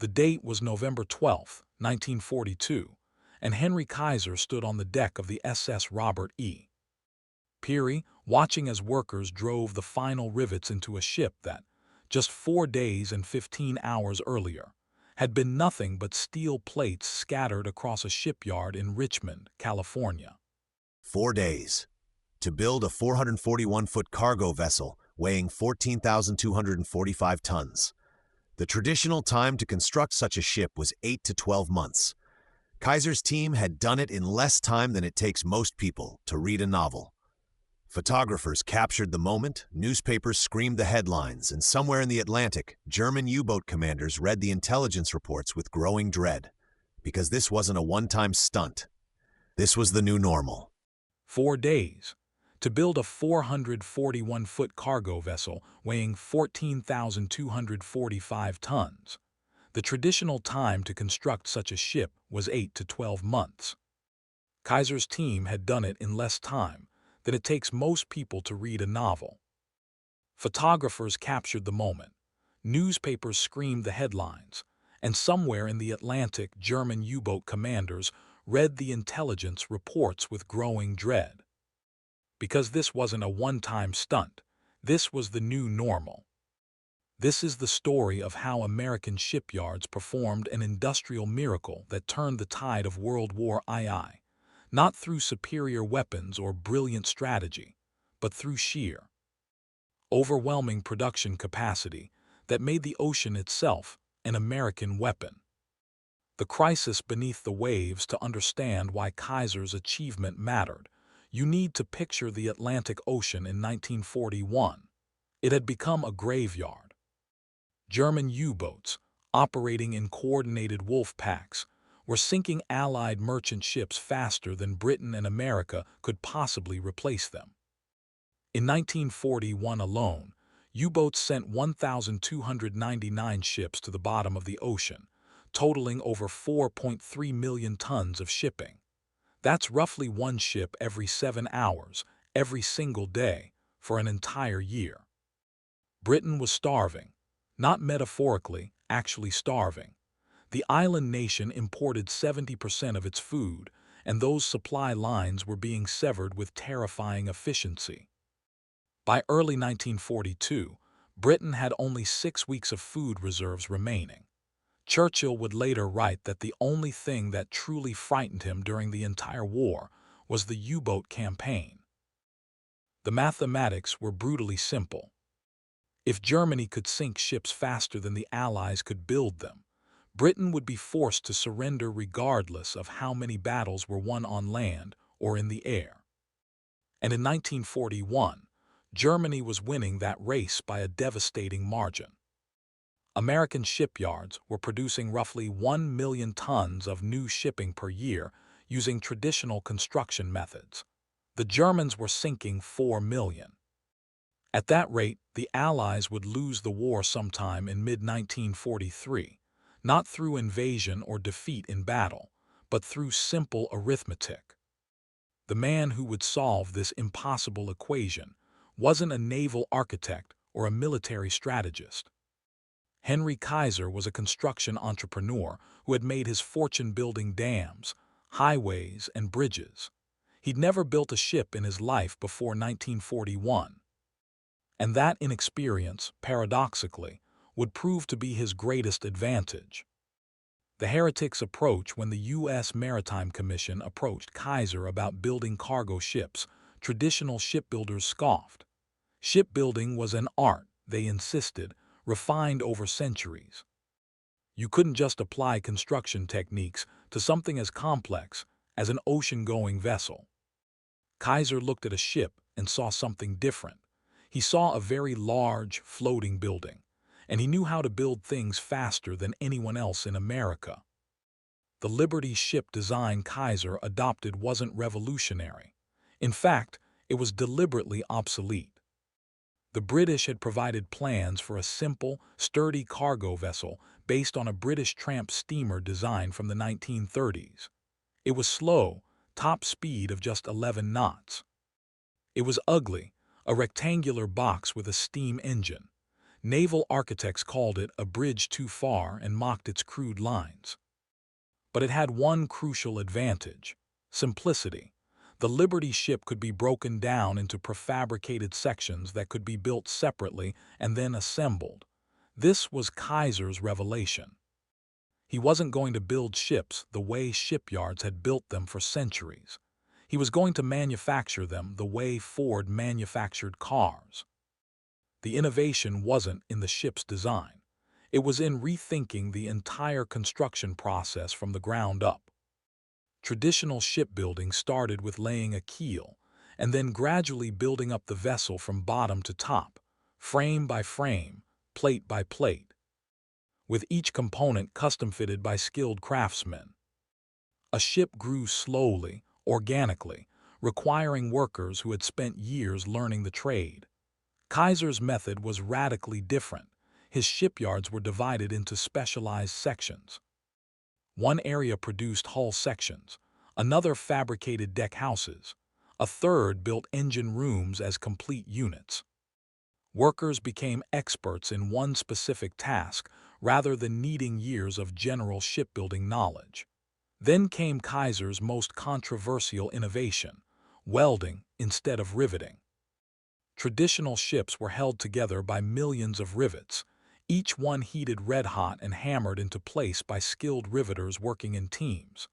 The date was November 12, 1942, and Henry Kaiser stood on the deck of the SS Robert E. Peary, watching as workers drove the final rivets into a ship that, just 4 days and 15 hours earlier, had been nothing but steel plates scattered across a shipyard in Richmond, California. 4 days. To build a 441-foot cargo vessel weighing 14,245 tons. The traditional time to construct such a ship was 8 to 12 months. Kaiser's team had done it in less time than it takes most people to read a novel. Photographers captured the moment, newspapers screamed the headlines, and somewhere in the Atlantic, German U-boat commanders read the intelligence reports with growing dread. Because this wasn't a one-time stunt. This was the new normal. 4 days. To build a 441-foot cargo vessel weighing 14,245 tons. The traditional time to construct such a ship was 8 to 12 months. Kaiser's team had done it in less time than it takes most people to read a novel. Photographers captured the moment, newspapers screamed the headlines, and somewhere in the Atlantic, German U-boat commanders read the intelligence reports with growing dread. Because this wasn't a one-time stunt, this was the new normal. This is the story of how American shipyards performed an industrial miracle that turned the tide of World War II, not through superior weapons or brilliant strategy, but through sheer, overwhelming production capacity that made the ocean itself an American weapon. The crisis beneath the waves. To understand why Kaiser's achievement mattered, you need to picture the Atlantic Ocean in 1941. It had become a graveyard. German U-boats, operating in coordinated wolf packs, were sinking Allied merchant ships faster than Britain and America could possibly replace them. In 1941 alone, U-boats sent 1,299 ships to the bottom of the ocean, totaling over 4.3 million tons of shipping. That's roughly one ship every 7 hours, every single day, for an entire year. Britain was starving, not metaphorically, actually starving. The island nation imported 70% of its food, and those supply lines were being severed with terrifying efficiency. By early 1942, Britain had only 6 weeks of food reserves remaining. Churchill would later write that the only thing that truly frightened him during the entire war was the U-boat campaign. The mathematics were brutally simple. If Germany could sink ships faster than the Allies could build them, Britain would be forced to surrender regardless of how many battles were won on land or in the air. And in 1941, Germany was winning that race by a devastating margin. American shipyards were producing roughly 1 million tons of new shipping per year using traditional construction methods. The Germans were sinking 4 million. At that rate, the Allies would lose the war sometime in mid-1943, not through invasion or defeat in battle, but through simple arithmetic. The man who would solve this impossible equation wasn't a naval architect or a military strategist. Henry Kaiser was a construction entrepreneur who had made his fortune building dams, highways, and bridges. He'd never built a ship in his life before 1941. And that inexperience, paradoxically, would prove to be his greatest advantage. The heretics' approach when the U.S. Maritime Commission approached Kaiser about building cargo ships, traditional shipbuilders scoffed. Shipbuilding was an art, they insisted, refined over centuries. You couldn't just apply construction techniques to something as complex as an ocean-going vessel. Kaiser looked at a ship and saw something different. He saw a very large, floating building, and he knew how to build things faster than anyone else in America. The Liberty ship design Kaiser adopted wasn't revolutionary. In fact, it was deliberately obsolete. The British had provided plans for a simple, sturdy cargo vessel based on a British tramp steamer design from the 1930s. It was slow, top speed of just 11 knots. It was ugly, a rectangular box with a steam engine. Naval architects called it a bridge too far and mocked its crude lines. But it had one crucial advantage: simplicity. The Liberty ship could be broken down into prefabricated sections that could be built separately and then assembled. This was Kaiser's revelation. He wasn't going to build ships the way shipyards had built them for centuries. He was going to manufacture them the way Ford manufactured cars. The innovation wasn't in the ship's design. It was in rethinking the entire construction process from the ground up. Traditional shipbuilding started with laying a keel, and then gradually building up the vessel from bottom to top, frame by frame, plate by plate, with each component custom-fitted by skilled craftsmen. A ship grew slowly, organically, requiring workers who had spent years learning the trade. Kaiser's method was radically different. His shipyards were divided into specialized sections. One area produced hull sections, another fabricated deck houses, a third built engine rooms as complete units. Workers became experts in one specific task rather than needing years of general shipbuilding knowledge. Then came Kaiser's most controversial innovation: welding instead of riveting. Traditional ships were held together by millions of rivets, each one heated red-hot and hammered into place by skilled riveters working in teams.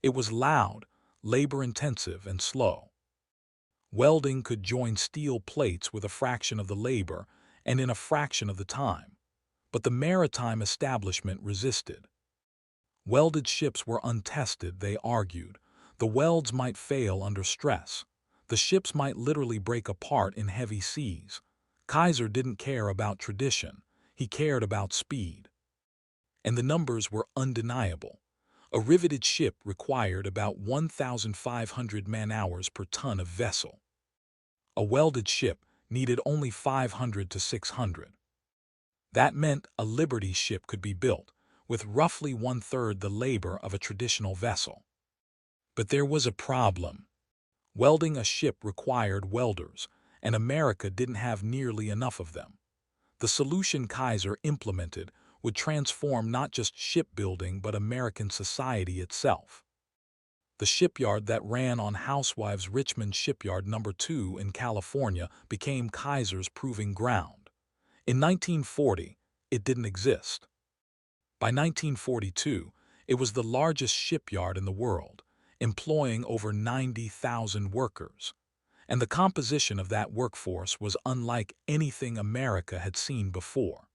It was loud, labor-intensive, and slow. Welding could join steel plates with a fraction of the labor and in a fraction of the time, but the maritime establishment resisted. Welded ships were untested, they argued. The welds might fail under stress. The ships might literally break apart in heavy seas. Kaiser didn't care about tradition. He cared about speed. And the numbers were undeniable. A riveted ship required about 1,500 man-hours per ton of vessel. A welded ship needed only 500 to 600. That meant a Liberty ship could be built, with roughly one-third the labor of a traditional vessel. But there was a problem. Welding a ship required welders, and America didn't have nearly enough of them. The solution Kaiser implemented would transform not just shipbuilding but American society itself. The shipyard that ran on Housewives' Richmond Shipyard No. 2 in California became Kaiser's proving ground. In 1940, it didn't exist. By 1942, it was the largest shipyard in the world, employing over 90,000 workers. And the composition of that workforce was unlike anything America had seen before.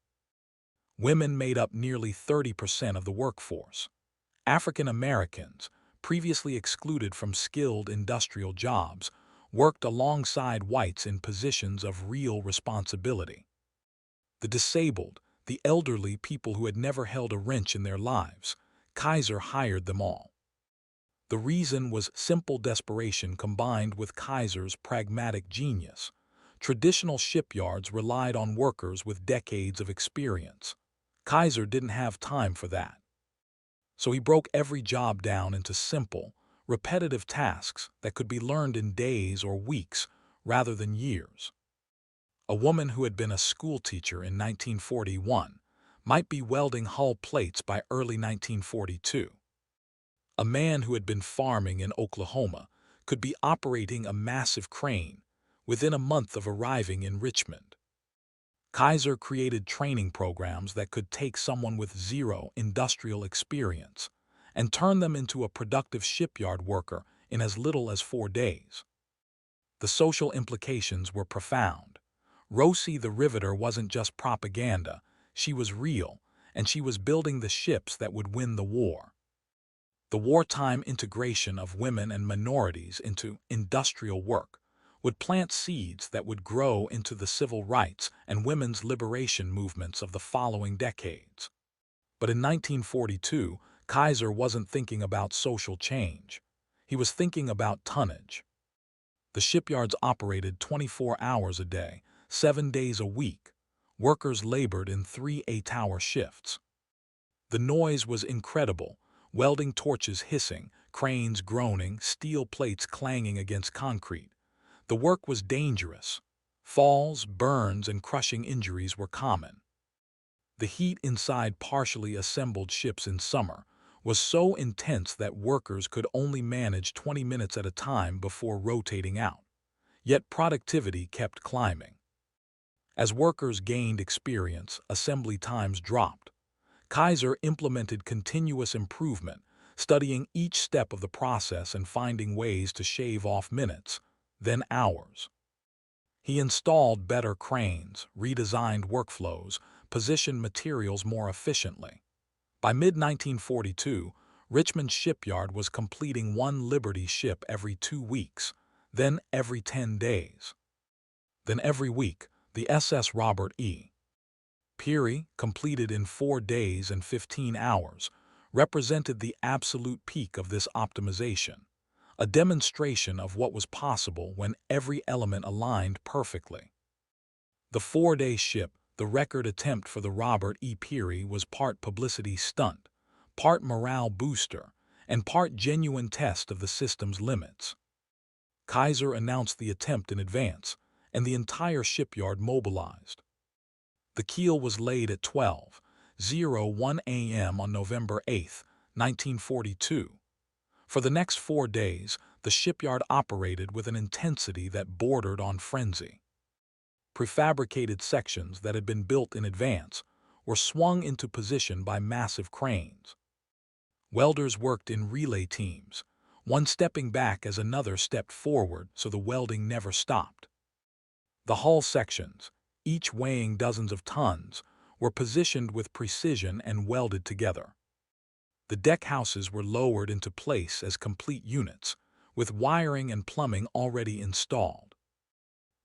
Women made up nearly 30% of the workforce. African Americans, previously excluded from skilled industrial jobs, worked alongside whites in positions of real responsibility. The disabled, the elderly, people who had never held a wrench in their lives, Kaiser hired them all. The reason was simple desperation combined with Kaiser's pragmatic genius. Traditional shipyards relied on workers with decades of experience. Kaiser didn't have time for that. So he broke every job down into simple, repetitive tasks that could be learned in days or weeks rather than years. A woman who had been a schoolteacher in 1941 might be welding hull plates by early 1942. A man who had been farming in Oklahoma could be operating a massive crane within a month of arriving in Richmond. Kaiser created training programs that could take someone with zero industrial experience and turn them into a productive shipyard worker in as little as 4 days. The social implications were profound. Rosie the Riveter wasn't just propaganda, she was real, and she was building the ships that would win the war. The wartime integration of women and minorities into industrial work would plant seeds that would grow into the civil rights and women's liberation movements of the following decades. But in 1942, Kaiser wasn't thinking about social change. He was thinking about tonnage. The shipyards operated 24 hours a day, 7 days a week. Workers labored in 3 8-hour shifts. The noise was incredible. Welding torches hissing, cranes groaning, steel plates clanging against concrete. The work was dangerous. Falls, burns, and crushing injuries were common. The heat inside partially assembled ships in summer was so intense that workers could only manage 20 minutes at a time before rotating out. Yet productivity kept climbing. As workers gained experience, assembly times dropped. Kaiser implemented continuous improvement, studying each step of the process and finding ways to shave off minutes, then hours. He installed better cranes, redesigned workflows, positioned materials more efficiently. By mid-1942, Richmond Shipyard was completing one Liberty ship every 2 weeks, then every 10 days. Then every week, the SS Robert E. Peary, completed in 4 days and 15 hours, represented the absolute peak of this optimization, a demonstration of what was possible when every element aligned perfectly. The 4-day ship, the record attempt for the Robert E. Peary, was part publicity stunt, part morale booster, and part genuine test of the system's limits. Kaiser announced the attempt in advance, and the entire shipyard mobilized. The keel was laid at 12:01 a.m. on November 8, 1942. For the next 4 days, the shipyard operated with an intensity that bordered on frenzy. Prefabricated sections that had been built in advance were swung into position by massive cranes. Welders worked in relay teams, one stepping back as another stepped forward so the welding never stopped. The hull sections, each weighing dozens of tons, were positioned with precision and welded together. The deck houses were lowered into place as complete units, with wiring and plumbing already installed.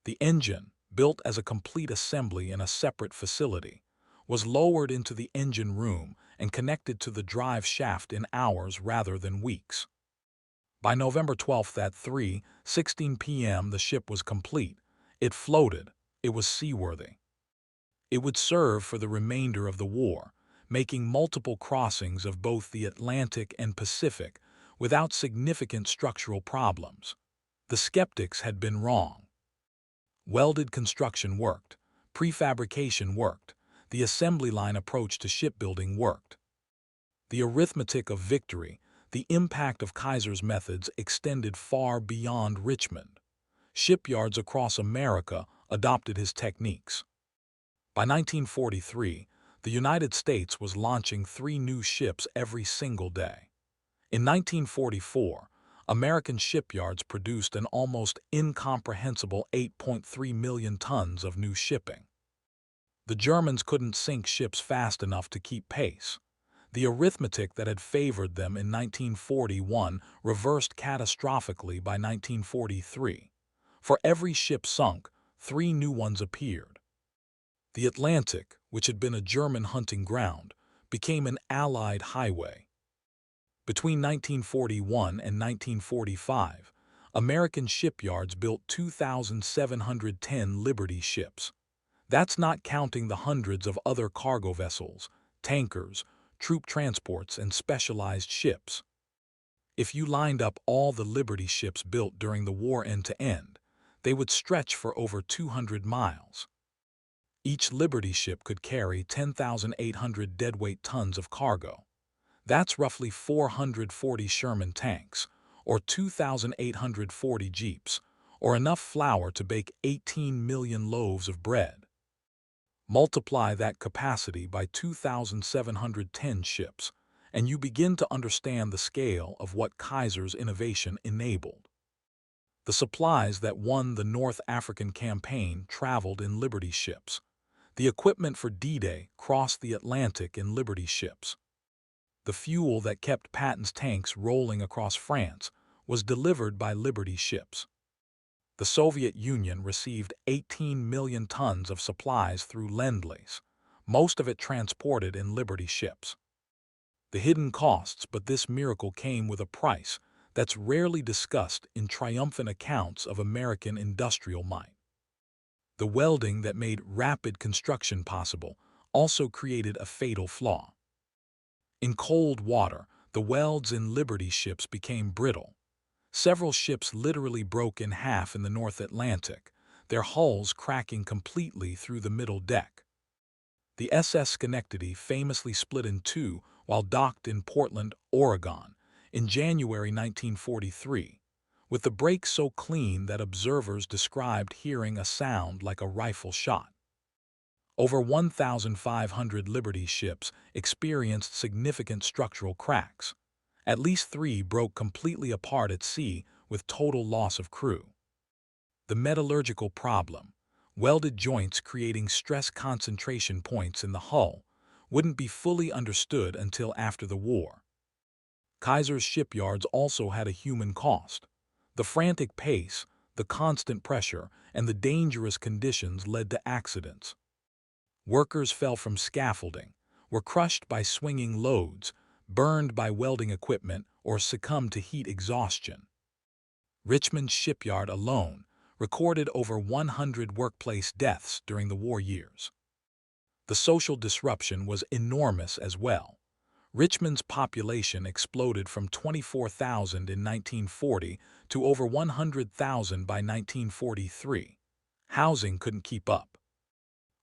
The engine, built as a complete assembly in a separate facility, was lowered into the engine room and connected to the drive shaft in hours rather than weeks. By November 12th at 3:16 p.m. the ship was complete. It floated. It was seaworthy. It would serve for the remainder of the war, making multiple crossings of both the Atlantic and Pacific without significant structural problems. The skeptics had been wrong. Welded construction worked, prefabrication worked, the assembly line approach to shipbuilding worked. The arithmetic of victory, the impact of Kaiser's methods extended far beyond Richmond. Shipyards across America adopted his techniques. By 1943, the United States was launching 3 new ships every single day. In 1944, American shipyards produced an almost incomprehensible 8.3 million tons of new shipping. The Germans couldn't sink ships fast enough to keep pace. The arithmetic that had favored them in 1941 reversed catastrophically by 1943. For every ship sunk, 3 new ones appeared. The Atlantic, which had been a German hunting ground, became an Allied highway. Between 1941 and 1945, American shipyards built 2,710 Liberty ships. That's not counting the hundreds of other cargo vessels, tankers, troop transports, and specialized ships. If you lined up all the Liberty ships built during the war end to end, they would stretch for over 200 miles. Each Liberty ship could carry 10,800 deadweight tons of cargo. That's roughly 440 Sherman tanks, or 2,840 jeeps, or enough flour to bake 18 million loaves of bread. Multiply that capacity by 2,710 ships, and you begin to understand the scale of what Kaiser's innovation enabled. The supplies that won the North African campaign traveled in Liberty ships. The equipment for D-Day crossed the Atlantic in Liberty ships. The fuel that kept Patton's tanks rolling across France was delivered by Liberty ships. The Soviet Union received 18 million tons of supplies through Lend-Lease, most of it transported in Liberty ships. The hidden costs, but this miracle came with a price that's rarely discussed in triumphant accounts of American industrial might. The welding that made rapid construction possible also created a fatal flaw. In cold water, the welds in Liberty ships became brittle. Several ships literally broke in half in the North Atlantic, their hulls cracking completely through the middle deck. The SS Schenectady famously split in two while docked in Portland, Oregon, in January 1943, with the break so clean that observers described hearing a sound like a rifle shot. Over 1,500 Liberty ships experienced significant structural cracks. At least 3 broke completely apart at sea with total loss of crew. The metallurgical problem, welded joints creating stress concentration points in the hull, wouldn't be fully understood until after the war. Kaiser's shipyards also had a human cost. The frantic pace, the constant pressure, and the dangerous conditions led to accidents. Workers fell from scaffolding, were crushed by swinging loads, burned by welding equipment, or succumbed to heat exhaustion. Richmond's shipyard alone recorded over 100 workplace deaths during the war years. The social disruption was enormous as well. Richmond's population exploded from 24,000 in 1940 to over 100,000 by 1943. Housing couldn't keep up.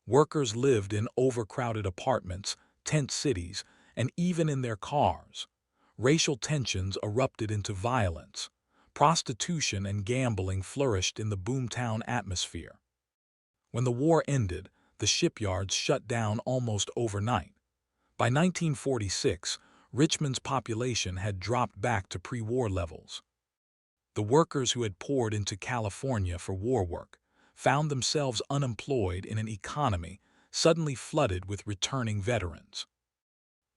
Workers lived in overcrowded apartments, tent cities, and even in their cars. Racial tensions erupted into violence. Prostitution and gambling flourished in the boomtown atmosphere. When the war ended, the shipyards shut down almost overnight. By 1946, Richmond's population had dropped back to pre-war levels. The workers who had poured into California for war work found themselves unemployed in an economy suddenly flooded with returning veterans.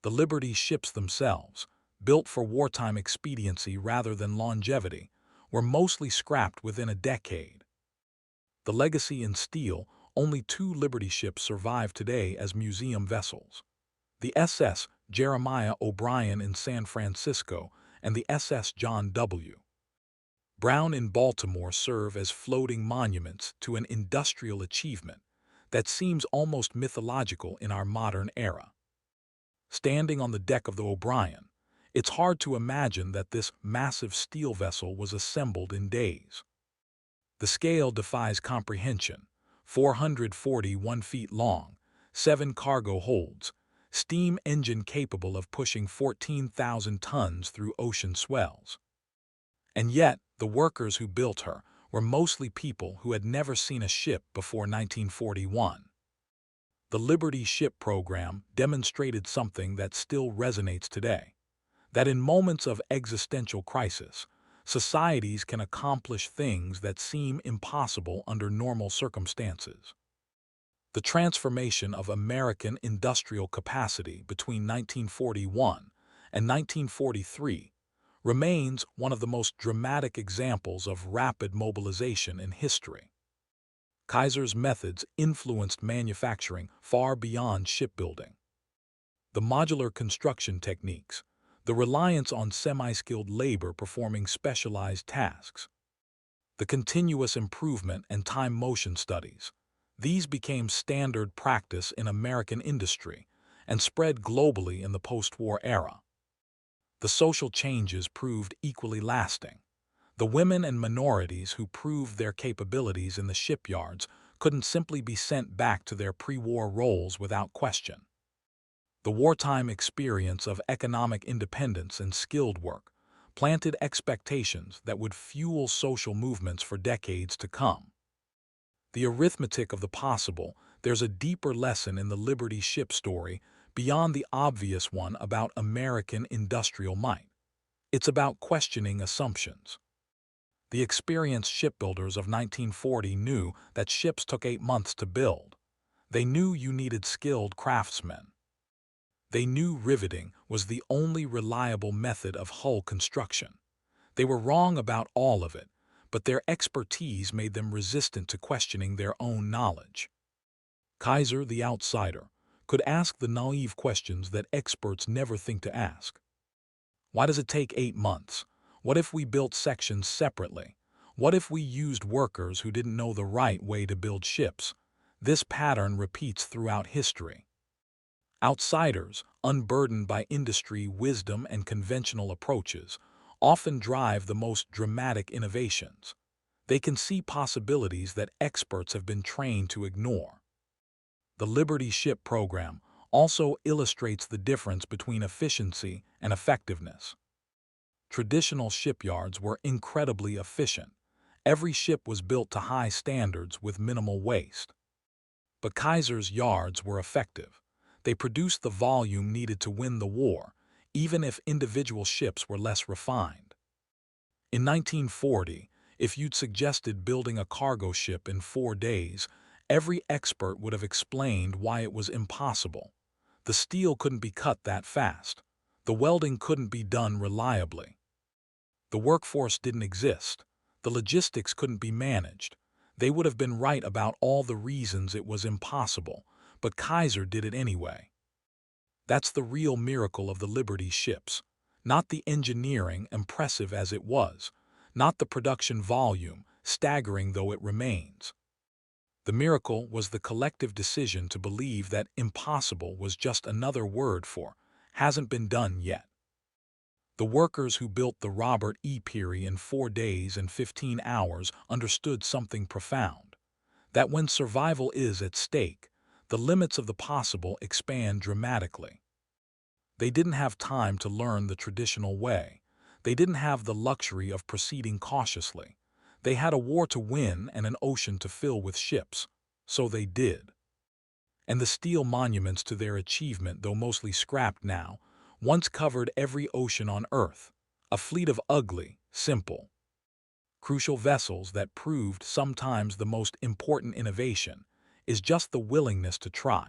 The Liberty ships themselves, built for wartime expediency rather than longevity, were mostly scrapped within a decade. The legacy in steel, only 2 Liberty ships survive today as museum vessels. The SS Jeremiah O'Brien in San Francisco and the SS John W. Brown in Baltimore serve as floating monuments to an industrial achievement that seems almost mythological in our modern era. Standing on the deck of the O'Brien, it's hard to imagine that this massive steel vessel was assembled in days. The scale defies comprehension: 441 feet long, 7 cargo holds, steam engine capable of pushing 14,000 tons through ocean swells. And yet, the workers who built her were mostly people who had never seen a ship before 1941. The Liberty Ship program demonstrated something that still resonates today: that in moments of existential crisis, societies can accomplish things that seem impossible under normal circumstances. The transformation of American industrial capacity between 1941 and 1943 remains one of the most dramatic examples of rapid mobilization in history. Kaiser's methods influenced manufacturing far beyond shipbuilding. The modular construction techniques, the reliance on semi-skilled labor performing specialized tasks, the continuous improvement and time motion studies, these became standard practice in American industry and spread globally in the post-war era. The social changes proved equally lasting. The women and minorities who proved their capabilities in the shipyards couldn't simply be sent back to their pre-war roles without question. The wartime experience of economic independence and skilled work planted expectations that would fuel social movements for decades to come. The arithmetic of the possible, there's a deeper lesson in the Liberty ship story beyond the obvious one about American industrial might. It's about questioning assumptions. The experienced shipbuilders of 1940 knew that ships took 8 months to build. They knew you needed skilled craftsmen. They knew riveting was the only reliable method of hull construction. They were wrong about all of it, but their expertise made them resistant to questioning their own knowledge. Kaiser, the outsider, could ask the naive questions that experts never think to ask. Why does it take 8 months? What if we built sections separately? What if we used workers who didn't know the right way to build ships? This pattern repeats throughout history. Outsiders, unburdened by industry wisdom and conventional approaches, often drive the most dramatic innovations. They can see possibilities that experts have been trained to ignore. The Liberty Ship program also illustrates the difference between efficiency and effectiveness. Traditional shipyards were incredibly efficient. Every ship was built to high standards with minimal waste. But Kaiser's yards were effective. They produced the volume needed to win the war, even if individual ships were less refined. In 1940, if you'd suggested building a cargo ship in 4 days, every expert would have explained why it was impossible. The steel couldn't be cut that fast. The welding couldn't be done reliably. The workforce didn't exist. The logistics couldn't be managed. They would have been right about all the reasons it was impossible, but Kaiser did it anyway. That's the real miracle of the Liberty ships. Not the engineering, impressive as it was, not the production volume, staggering though it remains. The miracle was the collective decision to believe that impossible was just another word for hasn't been done yet. The workers who built the Robert E. Peary in 4 days and 15 hours understood something profound, that when survival is at stake, the limits of the possible expand dramatically. They didn't have time to learn the traditional way. They didn't have the luxury of proceeding cautiously. They had a war to win and an ocean to fill with ships. So they did. And the steel monuments to their achievement, though mostly scrapped now, once covered every ocean on Earth. A fleet of ugly, simple, crucial vessels that proved sometimes the most important innovation is just the willingness to try.